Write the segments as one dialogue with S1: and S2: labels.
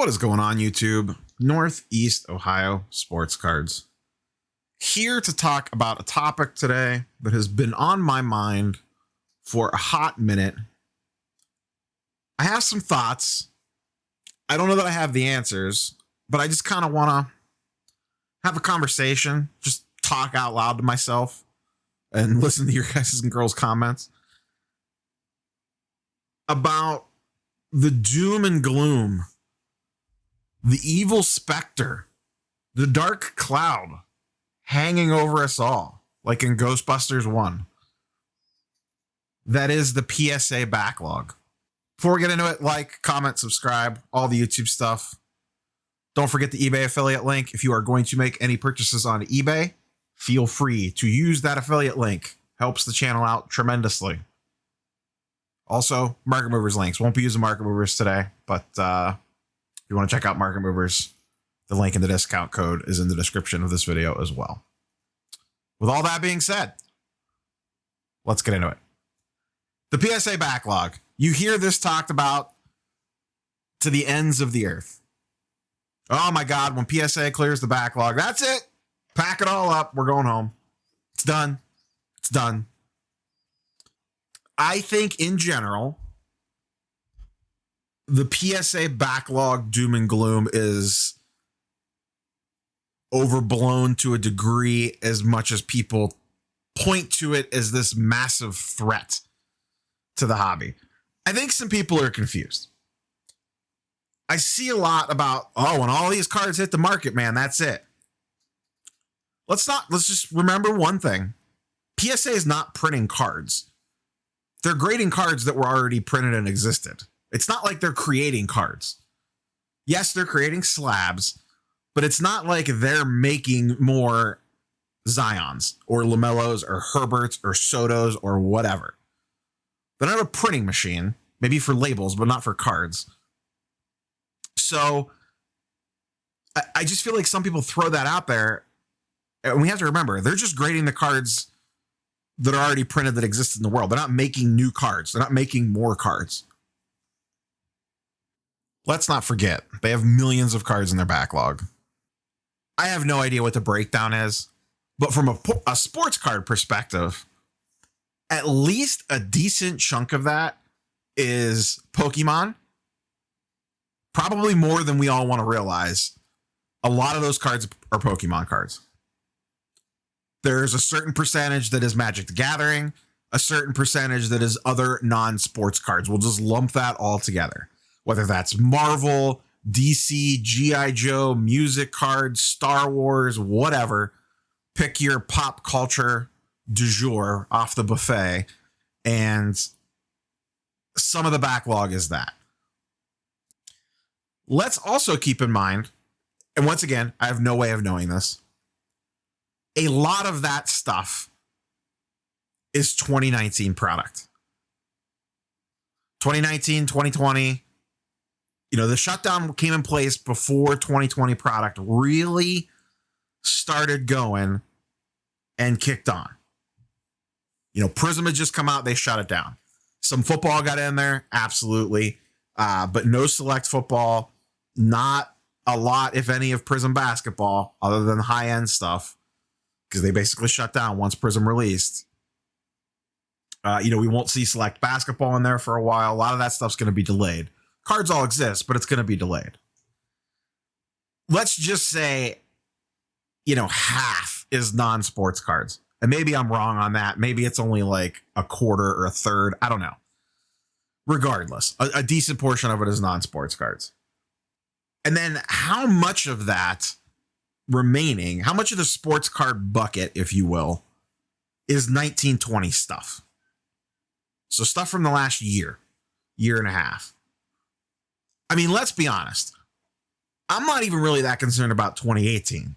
S1: What is going on, YouTube? Northeast Ohio Sports Cards. Here to talk about a topic today that has been on my mind for a hot minute. I have some thoughts. I don't know that I have the answers, but I just kind of want to have a conversation, just talk out loud to myself and listen to your guys' and girls' comments about the doom and gloom, the evil specter, the dark cloud hanging over us all, like in Ghostbusters 1. That is the PSA backlog. Before we get into it, like, comment, subscribe, all the YouTube stuff. Don't forget the eBay affiliate link. If you are going to make any purchases on eBay, feel free to use that affiliate link. Helps the channel out tremendously. Also, Market Movers links. Won't be using Market Movers today, but if you want to check out Market Movers, the link and the discount code is in the description of this video as well. With all that being said, let's get into it. The PSA backlog. You hear this talked about to the ends of the earth. Oh my God, when PSA clears the backlog, that's it. Pack it all up. We're going home. It's done. It's done. I think in general, the PSA backlog doom and gloom is overblown to a degree, as much as people point to it as this massive threat to the hobby. I think some people are confused. I see a lot about, oh, when all these cards hit the market, man, that's it. Let's just remember one thing. PSA is not printing cards. They're grading cards that were already printed and existed. It's not like they're creating cards. Yes, they're creating slabs, but it's not like they're making more Zions or LaMelos or Herberts or Sotos or whatever. They're not a printing machine, maybe for labels, but not for cards. So I just feel like some people throw that out there, and we have to remember, they're just grading the cards that are already printed that exist in the world. They're not making new cards. They're not making more cards. Let's not forget, they have millions of cards in their backlog. I have no idea what the breakdown is, but from a sports card perspective, at least a decent chunk of that is Pokemon. Probably more than we all want to realize. A lot of those cards are Pokemon cards. There's a certain percentage that is Magic the Gathering, a certain percentage that is other non-sports cards. We'll just lump that all together. Whether that's Marvel, DC, G.I. Joe, music cards, Star Wars, whatever. Pick your pop culture du jour off the buffet, and some of the backlog is that. Let's also keep in mind, and once again, I have no way of knowing this, a lot of that stuff is 2019 product. 2019, 2020, the shutdown came in place before 2020 product really started going and kicked on. Prism had just come out, they shut it down. Some football got in there, absolutely. But no select football, not a lot, if any, of Prism basketball, other than the high-end stuff, because they basically shut down once Prism released. We won't see select basketball in there for a while. A lot of that stuff's going to be delayed. Cards all exist, but it's going to be delayed. Let's just say, half is non-sports cards. And maybe I'm wrong on that. Maybe it's only like a quarter or a third. I don't know. Regardless, a decent portion of it is non-sports cards. And then how much of that remaining, how much of the sports card bucket, if you will, is 1920 stuff? So stuff from the last year and a half. I mean, let's be honest. I'm not even really that concerned about 2018.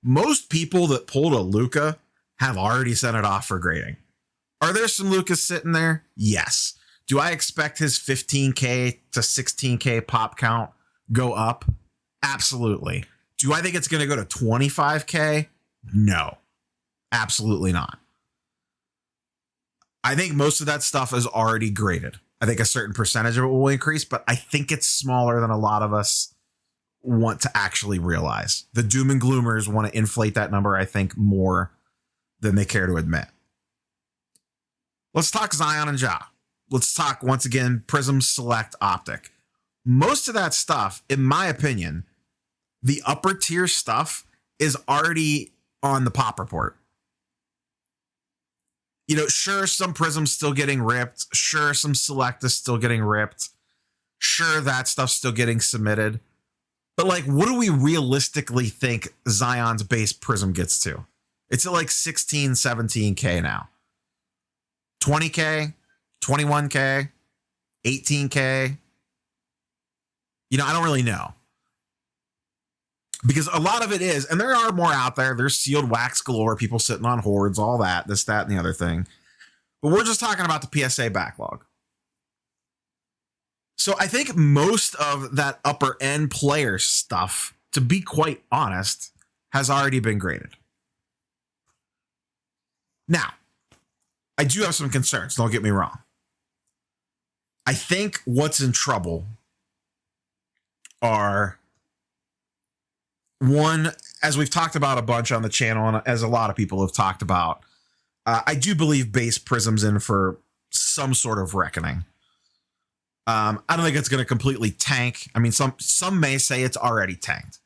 S1: Most people that pulled a Luka have already sent it off for grading. Are there some Lukas sitting there? Yes. Do I expect his 15K to 16K pop count go up? Absolutely. Do I think it's going to go to 25K? No, absolutely not. I think most of that stuff is already graded. I think a certain percentage of it will increase, but I think it's smaller than a lot of us want to actually realize. The doom and gloomers want to inflate that number, I think, more than they care to admit. Let's talk Zion and Ja. Let's talk, once again, Prism Select Optic. Most of that stuff, in my opinion, the upper tier stuff is already on the pop report. You know, sure, some Prism's still getting ripped. Sure, some Select is still getting ripped. Sure, that stuff's still getting submitted. But like, what do we realistically think Zion's base Prism gets to? It's at like 16, 17K now. 20K, 21K, 18K. You know, I don't really know. Because a lot of it is, and there are more out there. There's sealed wax galore, people sitting on hordes, all that, this, that, and the other thing. But we're just talking about the PSA backlog. So I think most of that upper end player stuff, to be quite honest, has already been graded. Now, I do have some concerns, don't get me wrong. I think what's in trouble are, one, as we've talked about a bunch on the channel, and as a lot of people have talked about, I do believe base Prism's in for some sort of reckoning. I don't think it's going to completely tank. I mean, some may say it's already tanked,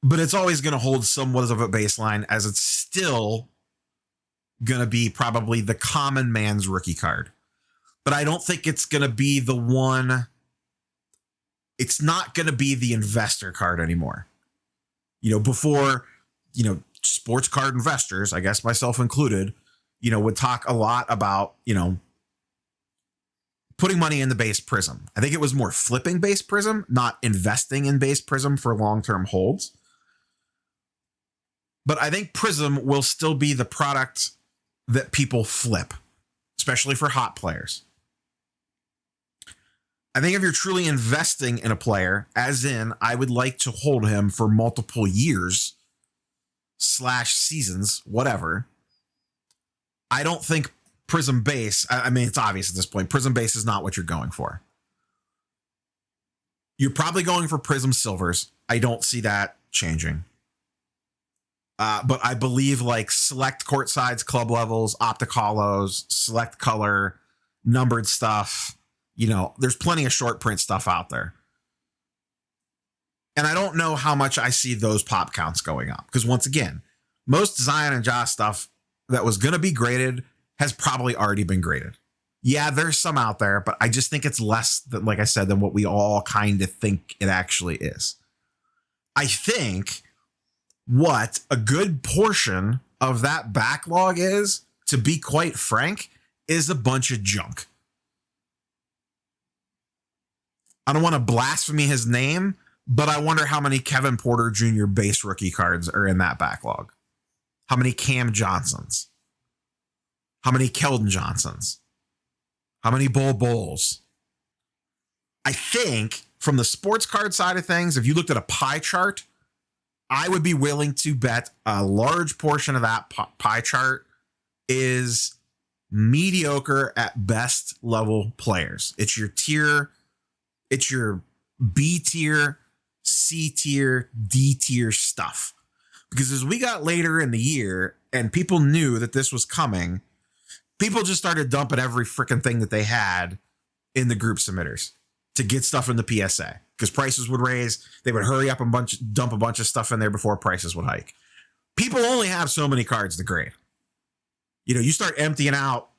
S1: but it's always going to hold somewhat of a baseline, as it's still going to be probably the common man's rookie card. But I don't think it's going to be the one. It's not going to be the investor card anymore. You know, before, you know, sports card investors, I guess myself included, you know, would talk a lot about, you know, putting money in the base Prism. I think it was more flipping base Prism, not investing in base Prism for long-term holds. But I think Prism will still be the product that people flip, especially for hot players. I think if you're truly investing in a player, as in I would like to hold him for multiple years / seasons, whatever, I don't think Prism base, I mean, it's obvious at this point, Prism base is not what you're going for. You're probably going for Prism silvers. I don't see that changing. But I believe like select court sides, club levels, optic hollows, select color, numbered stuff, you know, there's plenty of short print stuff out there. And I don't know how much I see those pop counts going up. Because once again, most Zion and Ja stuff that was going to be graded has probably already been graded. Yeah, there's some out there, but I just think it's less than, like I said, than what we all kind of think it actually is. I think what a good portion of that backlog is, to be quite frank, is a bunch of junk. I don't want to blaspheme his name, but I wonder how many Kevin Porter Jr. base rookie cards are in that backlog. How many Cam Johnsons? How many Keldon Johnsons? How many Bowles? I think from the sports card side of things, if you looked at a pie chart, I would be willing to bet a large portion of that pie chart is mediocre at best level players. It's your tier, it's your B tier, C tier, D tier stuff. Because as we got later in the year and people knew that this was coming, people just started dumping every freaking thing that they had in the group submitters to get stuff in the PSA. Because prices would raise, they would hurry up and dump a bunch of stuff in there before prices would hike. People only have so many cards to grade. You know, you start emptying out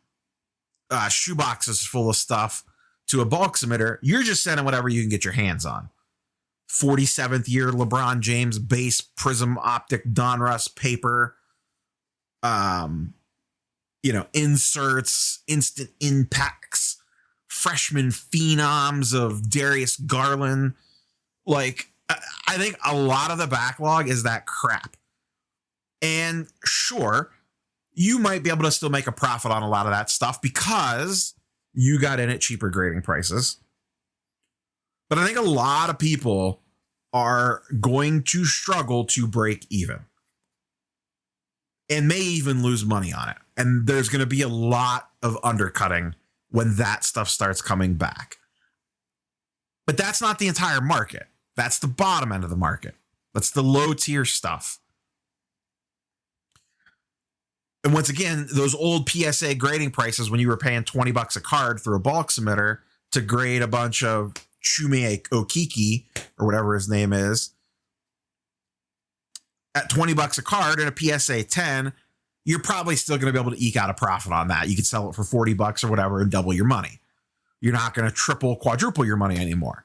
S1: shoe boxes full of stuff to a bulk submitter, you're just sending whatever you can get your hands on. 47th year LeBron James base Prism Optic Donruss paper, you know, inserts, instant impacts, freshman phenoms of Darius Garland. Like, I think a lot of the backlog is that crap. And sure, you might be able to still make a profit on a lot of that stuff because you got in at cheaper grading prices. But I think a lot of people are going to struggle to break even and may even lose money on it. And there's going to be a lot of undercutting when that stuff starts coming back. But that's not the entire market. That's the bottom end of the market. That's the low tier stuff. And once again, those old PSA grading prices when you were paying $20 a card through a bulk submitter to grade a bunch of Chume Okiki or whatever his name is at $20 a card and a PSA 10, you're probably still going to be able to eke out a profit on that. You could sell it for $40 or whatever and double your money. You're not going to triple, quadruple your money anymore.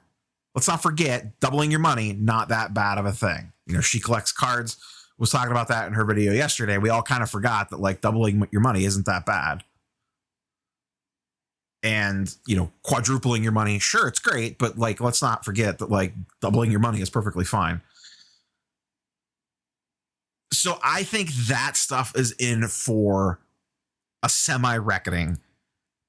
S1: Let's not forget, doubling your money, not that bad of a thing. You know, She Collects Cards was talking about that in her video yesterday. We all kind of forgot that like doubling your money isn't that bad. And, you know, quadrupling your money, sure, it's great, but like, let's not forget that like doubling your money is perfectly fine. So I think that stuff is in for a semi-reckoning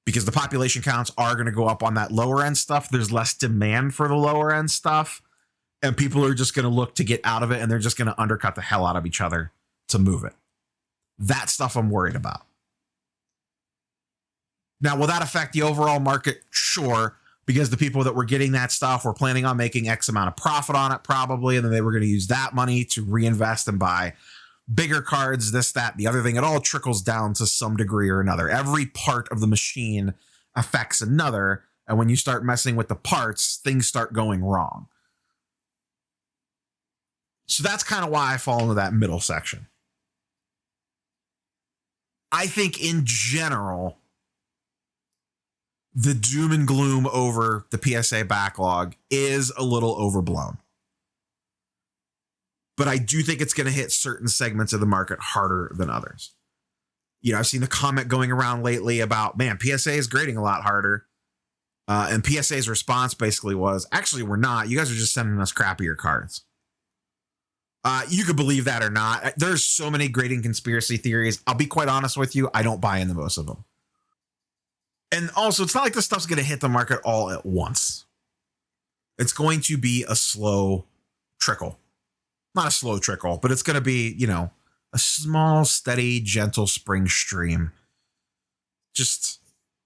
S1: because the population counts are going to go up on that lower end stuff. There's less demand for the lower end stuff. And people are just going to look to get out of it, and they're just going to undercut the hell out of each other to move it. That stuff I'm worried about. Now, will that affect the overall market? Sure, because the people that were getting that stuff were planning on making X amount of profit on it probably, and then they were going to use that money to reinvest and buy bigger cards, this, that, the other thing. It all trickles down to some degree or another. Every part of the machine affects another, and when you start messing with the parts, things start going wrong. So that's kind of why I fall into that middle section. I think in general, the doom and gloom over the PSA backlog is a little overblown. But I do think it's going to hit certain segments of the market harder than others. You know, I've seen the comment going around lately about, man, PSA is grading a lot harder. And PSA's response basically was, actually, we're not. You guys are just sending us crappier cards. You could believe that or not. There's so many grading conspiracy theories. I'll be quite honest with you. I don't buy into most of them. And also, it's not like this stuff's going to hit the market all at once. It's going to be a slow trickle. Not a slow trickle, but it's going to be, you know, a small, steady, gentle spring stream. Just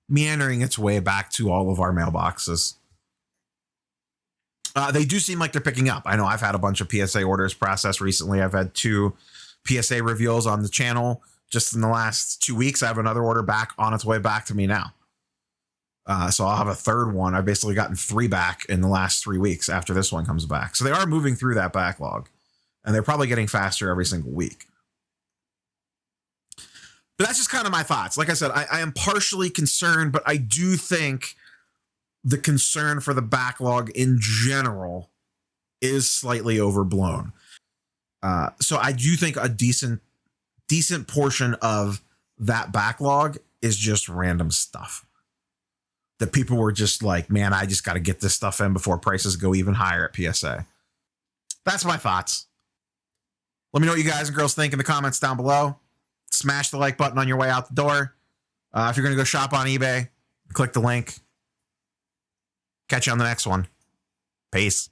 S1: meandering its way back to all of our mailboxes. They do seem like they're picking up. I know I've had a bunch of PSA orders processed recently. I've had 2 PSA reveals on the channel just in the last 2 weeks. I have another order back on its way back to me now. So I'll have a third one. I've basically gotten 3 back in the last 3 weeks after this one comes back. So they are moving through that backlog, and they're probably getting faster every single week. But that's just kind of my thoughts. Like I said, I am partially concerned, but I do think the concern for the backlog in general is slightly overblown. So I do think a decent portion of that backlog is just random stuff that people were just like, man, I just got to get this stuff in before prices go even higher at PSA. That's my thoughts. Let me know what you guys and girls think in the comments down below. Smash the like button on your way out the door. If you're going to go shop on eBay, click the link. Catch you on the next one. Peace.